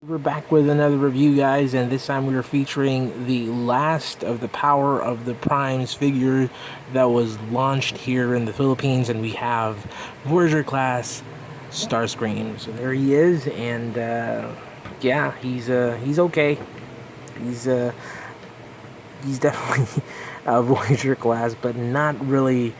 We're back with another review, guys, and this time we are featuring the last of the Power of the Primes figure that was launched here in the Philippines, and we have Voyager class Starscream. So there he is, and yeah, he's okay. He's uh, he's definitely a Voyager class, but not really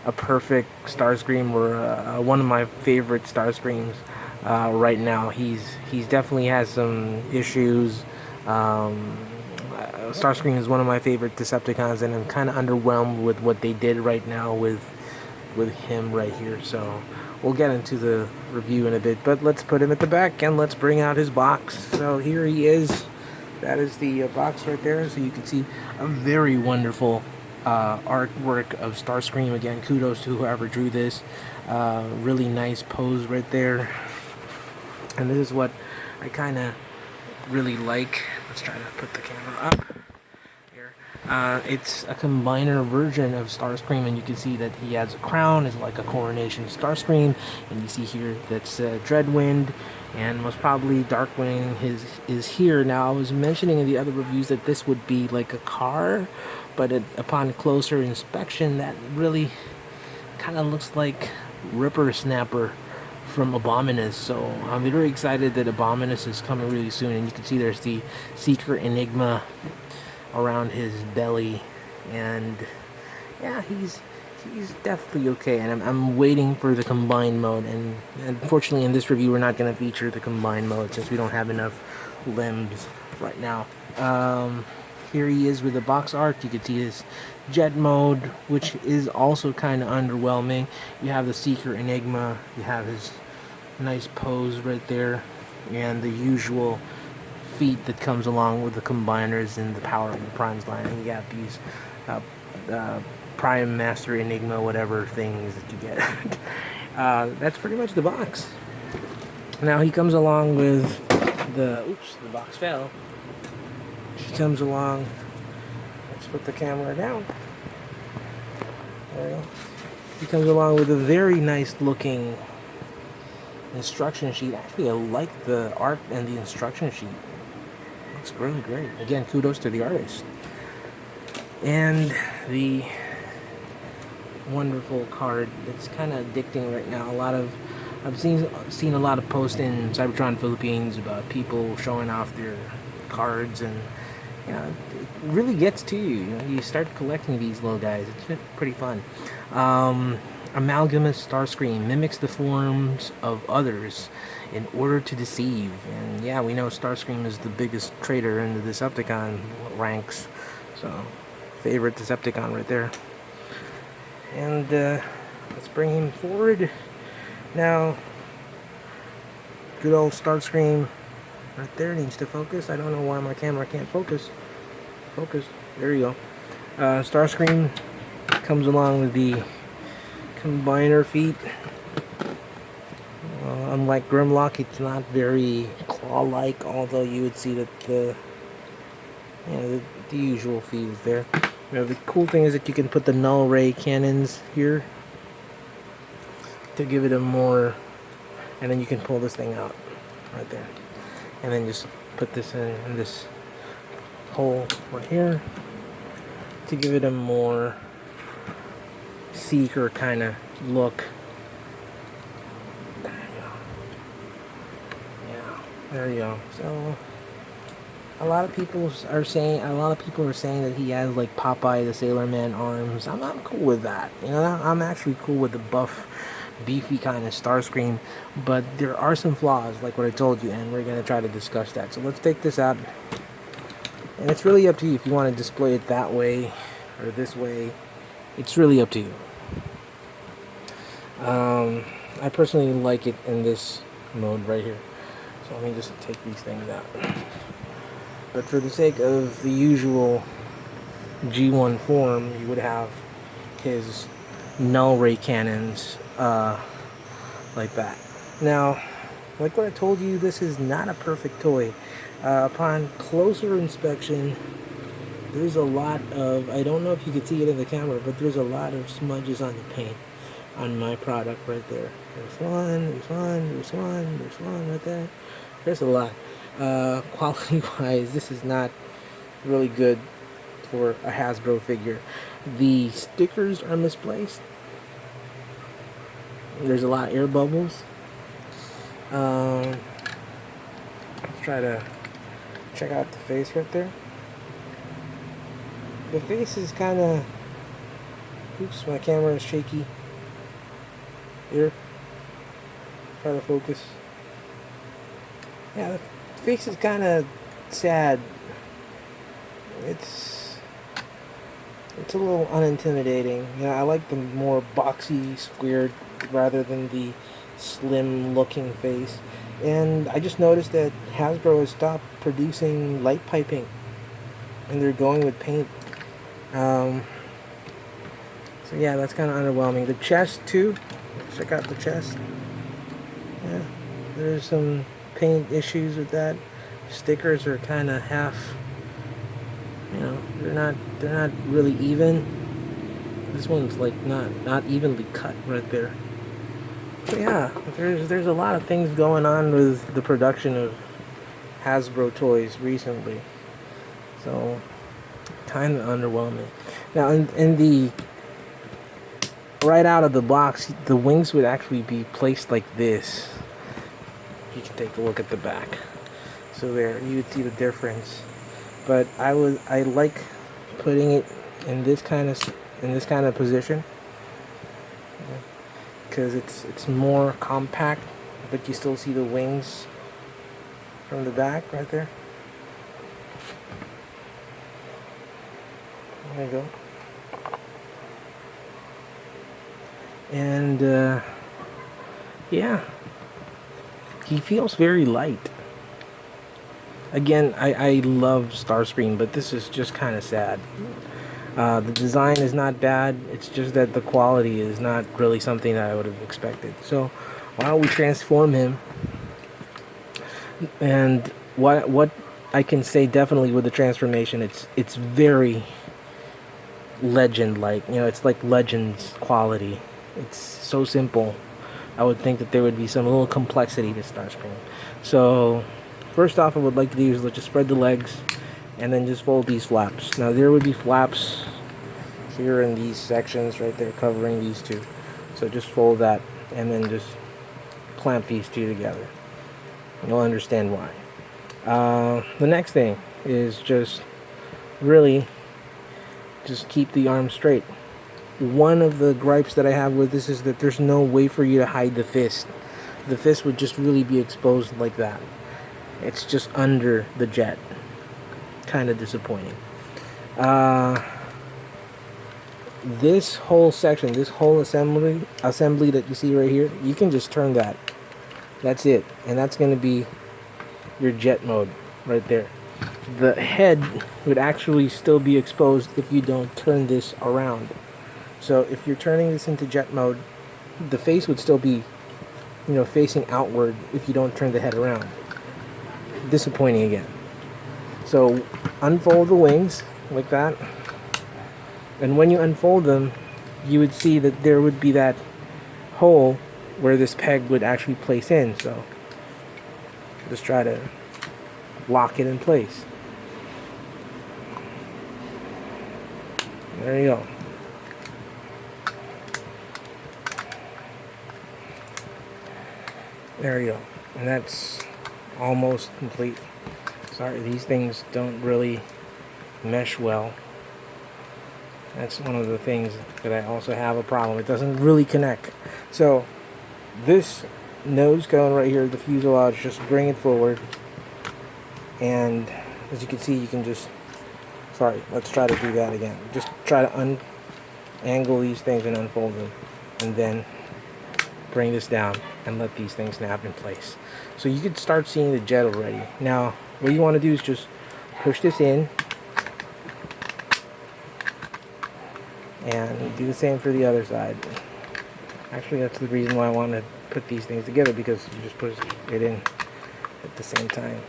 a perfect Starscream or one of my favorite Starscreams. Right now, he's definitely has some issues. Starscream is one of my favorite Decepticons, and I'm kind of underwhelmed with what they did right now with him right here. So we'll get into the review in a bit, but let's put him at the back and let's bring out his box. So here he is. That is the box right there, so you can see a very wonderful artwork of Starscream. Again, kudos to whoever drew this. Really nice pose right there. And this is what I kind of really like. Let's try to put the camera up here. It's a combiner version of Starscream, and you can see that he has a crown. It's like a coronation Starscream, and you see here that's Dreadwind, and most probably Darkwing is here. Now, I was mentioning in the other reviews that this would be like a car, but upon closer inspection, that really kind of looks like Ripper Snapper from Abominus. So I'm very excited that Abominus is coming really soon, and you can see there's the Secret Enigma around his belly, and yeah, he's definitely okay. And I'm waiting for the combined mode, and unfortunately in this review we're not going to feature the combined mode since we don't have enough limbs right now. Here he is with the box art. You can see his jet mode, which is also kind of underwhelming. You have the Secret Enigma, you have his nice pose right there, and the usual feat that comes along with the combiners and the Power of the Primes line. And you got these Prime Master Enigma whatever things that you get. That's pretty much the box. Now he comes along with the box fell. He comes along. Let's put the camera down. There we go. He comes along with a very nice looking instruction sheet. Actually, I like the art and the instruction sheet. Looks really great. Again, kudos to the artist. And the wonderful card that's kind of addicting right now. I've seen a lot of posts in Cybertron Philippines about people showing off their cards, and it really gets to you. You start collecting these little guys. It's pretty fun. Amalgamous Starscream mimics the forms of others in order to deceive. And yeah, we know Starscream is the biggest traitor in the Decepticon ranks. So, favorite Decepticon right there. And let's bring him forward. Now, good old Starscream right there needs to focus. I don't know why my camera can't focus. Focus. There you go. Starscream comes along with the combiner feet. Unlike Grimlock, it's not very claw-like, although you would see that the usual feet is there. The cool thing is that you can put the null ray cannons here to give it a more, and then you can pull this thing out right there, and then just put this in this hole right here to give it a more seeker kind of look. There you go. Yeah, there you go. So a lot of people are saying that he has like Popeye the Sailor Man arms. I'm cool with that. I'm actually cool with the buff, beefy kind of Starscream, but there are some flaws, like what I told you, and we're gonna try to discuss that. So let's take this out, and it's really up to you if you want to display it that way or this way. It's really up to you. I personally like it in this mode right here. So let me just take these things out. But for the sake of the usual G1 form, you would have his null ray cannons like that. Now, like what I told you, this is not a perfect toy. Upon closer inspection, there's a lot of, I don't know if you can see it in the camera, but there's a lot of smudges on the paint on my product right there. There's one right there. There's a lot. Quality wise, this is not really good for a Hasbro figure. The stickers are misplaced. There's a lot of air bubbles. Let's try to check out the face right there. The face is kind of... Oops, my camera is shaky. Here. Try to focus. Yeah, the face is kind of sad. It's a little unintimidating. You know, I like the more boxy, squared, rather than the slim looking face. And I just noticed that Hasbro has stopped producing light piping, and they're going with paint. So yeah, that's kind of underwhelming. The chest too. Check out the chest. Yeah, there's some paint issues with that. Stickers are kind of half. You know, they're not really even. This one's like not evenly cut right there. But yeah, there's a lot of things going on with the production of Hasbro toys recently. So kind of underwhelming. Now in the right out of the box, the wings would actually be placed like this. You can take a look at the back. So there, you would see the difference. But I like putting it in this kind of position, because it's more compact, but you still see the wings from the back right there. There you go. And yeah, he feels very light. Again, I love Starscream, but this is just kind of sad. The design is not bad, it's just that the quality is not really something that I would have expected. So why don't we transform him? And what I can say definitely with the transformation, it's very Legend-like. You know, it's like Legends quality. It's so simple. I would think that there would be some little complexity to Starscream. So first off, I would like to do is just spread the legs and then just fold these flaps. Now there would be flaps here in these sections right there covering these two. So just fold that and then just clamp these two together. You'll understand why. The next thing is just really just keep the arm straight. One of the gripes that I have with this is that there's no way for you to hide the fist. The fist would just really be exposed like that. It's just under the jet. Kind of disappointing. This whole section, this whole assembly that you see right here, you can just turn that. That's it. And that's going to be your jet mode right there. The head would actually still be exposed if you don't turn this around. So if you're turning this into jet mode, the face would still be, you know, facing outward if you don't turn the head around. Disappointing again. So unfold the wings like that, and when you unfold them, you would see that there would be that hole where this peg would actually place in. So just try to lock it in place. There you go. There you go. And that's almost complete. Sorry, these things don't really mesh well. That's one of the things that I also have a problem. It doesn't really connect. So this nose cone right here, the fuselage, just bring it forward. And as you can see, you can just... Sorry, let's try to do that again. Just try to angle these things and unfold them. And then bring this down and let these things snap in place. So you could start seeing the jet already. Now, what you want to do is just push this in. And do the same for the other side. Actually, that's the reason why I want to put these things together, because you just push it in at the same time.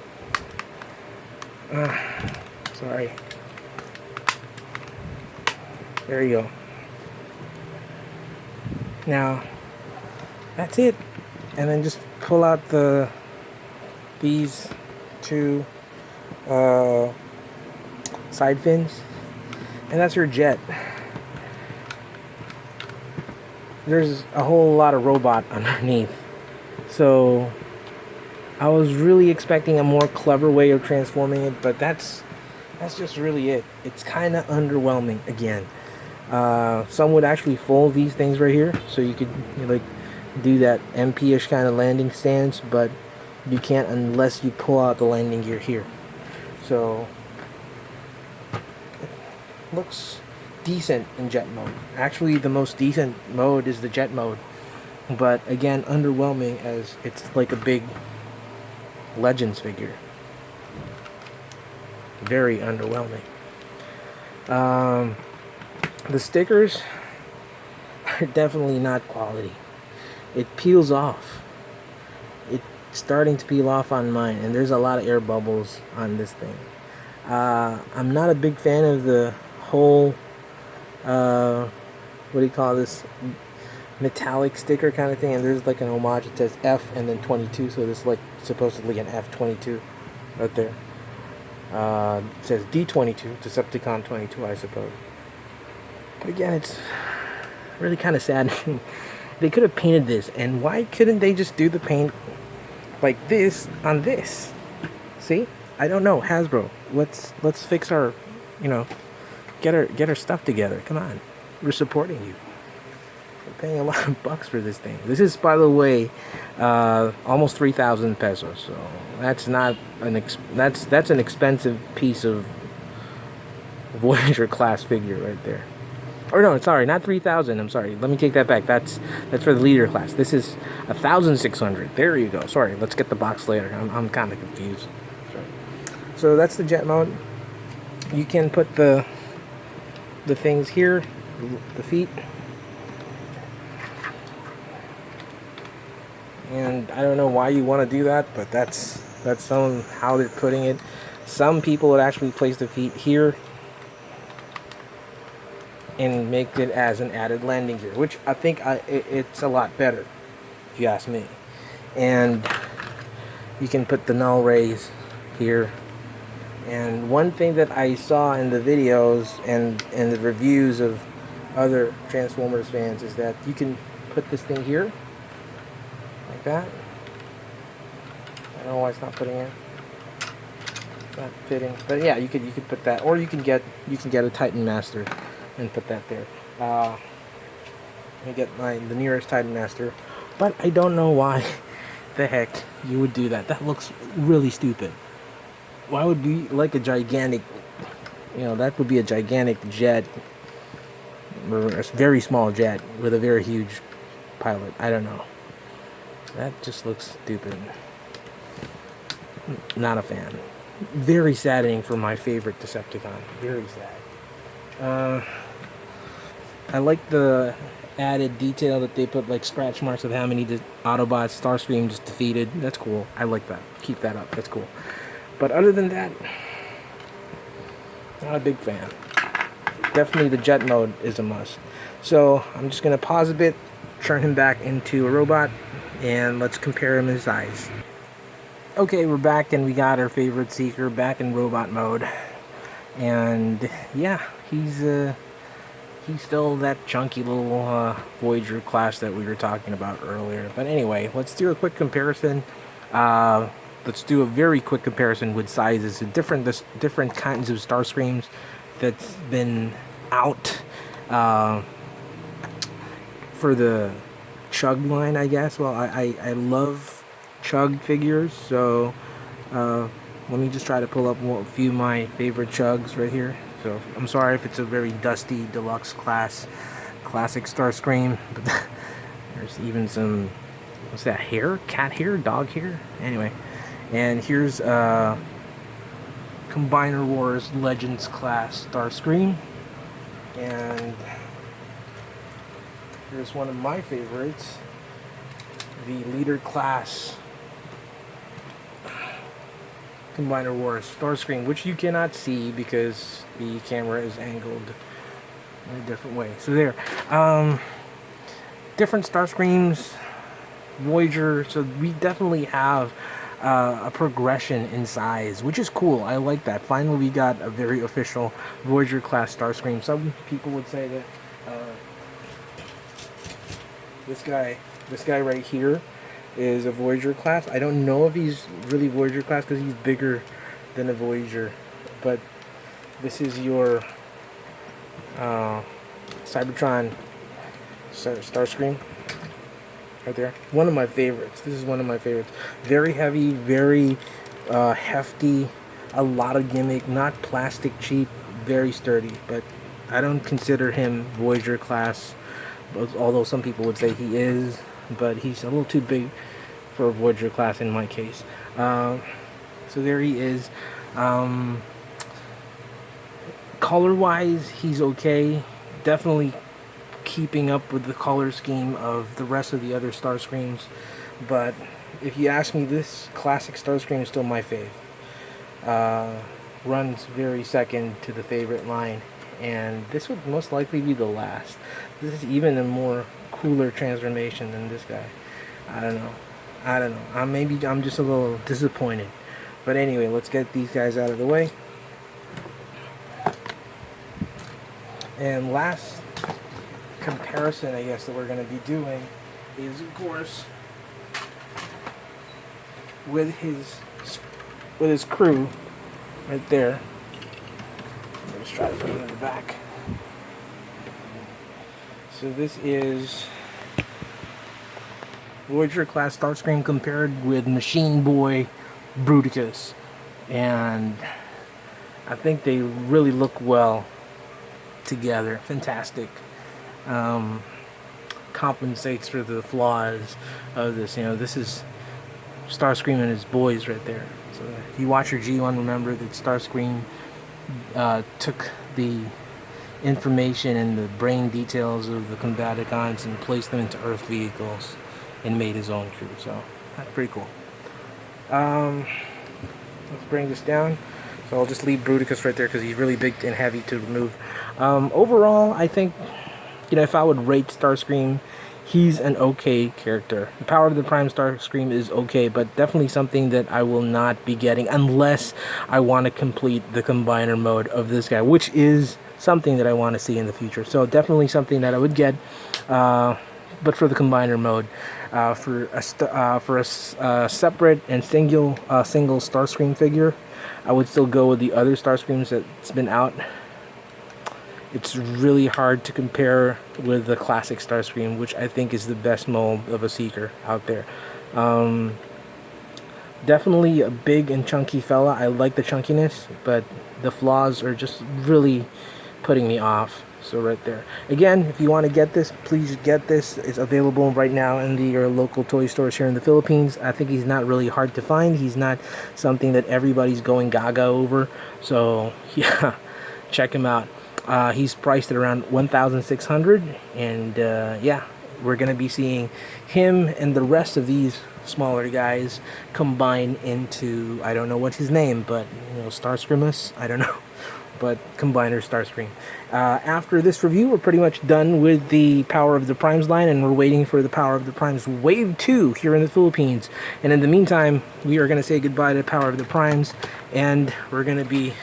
Sorry. There you go. Now, that's it. And then just pull out these two side fins, and that's your jet. There's a whole lot of robot underneath, so I was really expecting a more clever way of transforming it, but that's just really it. It's kind of underwhelming again. Some would actually fold these things right here, so you could like do that MP-ish kind of landing stance, but you can't unless you pull out the landing gear here. So it looks decent in jet mode. Actually, the most decent mode is the jet mode, but again, underwhelming as it's like a big Legends figure. Very underwhelming. The stickers are definitely not quality. It peels off. It's starting to peel off on mine, and there's a lot of air bubbles on this thing. I'm not a big fan of the whole what do you call this, metallic sticker kind of thing, and there's like an homage. It says F and then 22, so this is like supposedly an F22 right there. It says D22, Decepticon 22, I suppose. But again, it's really kind of sad. They could have painted this, and why couldn't they just do the paint like this on this? See, I don't know, Hasbro. Let's fix our, get our stuff together. Come on, we're supporting you. We're paying a lot of bucks for this thing. This is, by the way, almost 3,000 pesos. So that's not that's an expensive piece of Voyager class figure right there. Or no, sorry, not 3,000. I'm sorry. Let me take that back. That's for the leader class. This is 1,600. There you go. Sorry. Let's get the box later. I'm kind of confused. Sorry. So that's the jet mode. You can put the things here, the feet, and I don't know why you want to do that, but that's how they're putting it. Some people would actually place the feet here and make it as an added landing gear, which I think it's a lot better, if you ask me. And you can put the null rays here. And one thing that I saw in the videos and the reviews of other Transformers fans is that you can put this thing here, like that. I don't know why it's not putting in. It's not fitting, but yeah, you could put that, or you can get a Titan Master and put that there. Let me get the nearest Titan Master, but I don't know why the heck you would do that. That looks really stupid. Why would be like a gigantic, that would be a gigantic jet, or a very small jet with a very huge pilot. I don't know. That just looks stupid. Not a fan. Very saddening for my favorite Decepticon. Very sad. I like the added detail that they put, like scratch marks of how many Autobots Starscream just defeated. That's cool. I like that. Keep that up. That's cool. But other than that, not a big fan. Definitely the jet mode is a must. So I'm just going to pause a bit, turn him back into a robot, and let's compare him in size. Okay, we're back, and we got our favorite Seeker back in robot mode. And yeah, he's still that chunky little Voyager class that we were talking about earlier. But anyway, let's do a quick comparison. Let's do a very quick comparison with sizes of different kinds of Starscreams that's been out for the Chug line, I guess. Well, I love Chug figures, so let me just try to pull up a few of my favorite Chugs right here. So I'm sorry if it's a very dusty deluxe classic Starscream, but there's even some, what's that, hair? Cat hair? Dog hair? Anyway, and here's Combiner Wars Legends class Starscream, and here's one of my favorites, the Leader class Combiner Wars Starscream, which you cannot see because the camera is angled in a different way. So there, different Starscreams, Voyager. So we definitely have a progression in size, which is cool. I like that. Finally, we got a very official Voyager class Starscream. Some people would say that this guy right here is a Voyager class. I don't know if he's really Voyager class because he's bigger than a Voyager, but this is your Cybertron Starscream right there. One of my favorites. This is one of my favorites. Very heavy, very hefty, a lot of gimmick, not plastic cheap, very sturdy, but I don't consider him Voyager class, although some people would say he is, but he's a little too big for a Voyager class in my case. So there he is. Color wise, he's okay. Definitely keeping up with the color scheme of the rest of the other Starscreams, but if you ask me, this classic Starscream is still my fave. Runs very second to the favorite line, and this would most likely be the last. This is even a more cooler transformation than this guy. I don't know. Maybe I'm just a little disappointed, but anyway, let's get these guys out of the way. And last comparison, I guess, that we're going to be doing is, of course, with his crew right there. Let's try to put it in the back. So this is Voyager class Starscream compared with Machine Boy Bruticus, and I think they really look well together. Fantastic. Compensates for the flaws of this. You know, this is Starscream and his boys right there. So if you watch your G1, remember that Starscream took the information and the brain details of the Combaticons and placed them into Earth vehicles and made his own crew. So that's pretty cool. Let's bring this down. So I'll just leave Bruticus right there because he's really big and heavy to remove. Overall, I think, you know, if I would rate Starscream, he's an okay character. The Power of the Prime Starscream is okay, but definitely something that I will not be getting unless I want to complete the combiner mode of this guy, which is something that I want to see in the future. So definitely something that I would get, but for the combiner mode. For a separate and single Starscream figure, I would still go with the other Starscreams that's been out. It's really hard to compare with the classic Starscream, which I think is the best mold of a Seeker out there. Definitely a big and chunky fella. I like the chunkiness, but the flaws are just really putting me off. So right there. Again, if you want to get this, please get this. It's available right now in your local toy stores here in the Philippines. I think he's not really hard to find. He's not something that everybody's going gaga over. So yeah, check him out. He's priced at around $1,600, and yeah, we're gonna be seeing him and the rest of these smaller guys combine into, I don't know what's his name, but you know, Starscreamus, I don't know, but Combiner Starscream. After this review, we're pretty much done with the Power of the Primes line, and we're waiting for the Power of the Primes Wave 2 here in the Philippines. And in the meantime, we are going to say goodbye to Power of the Primes, and we're going to be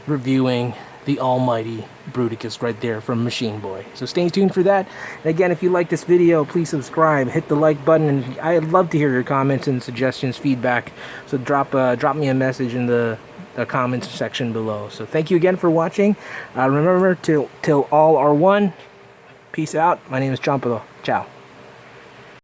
reviewing the almighty Bruticus right there from Machine Boy. So stay tuned for that. And again, if you like this video, please subscribe, hit the like button, and I'd love to hear your comments and suggestions, feedback. So drop me a message in the comments section below. So thank you again for watching. Remember, till all are one. Peace out. My name is Chompilo. Ciao.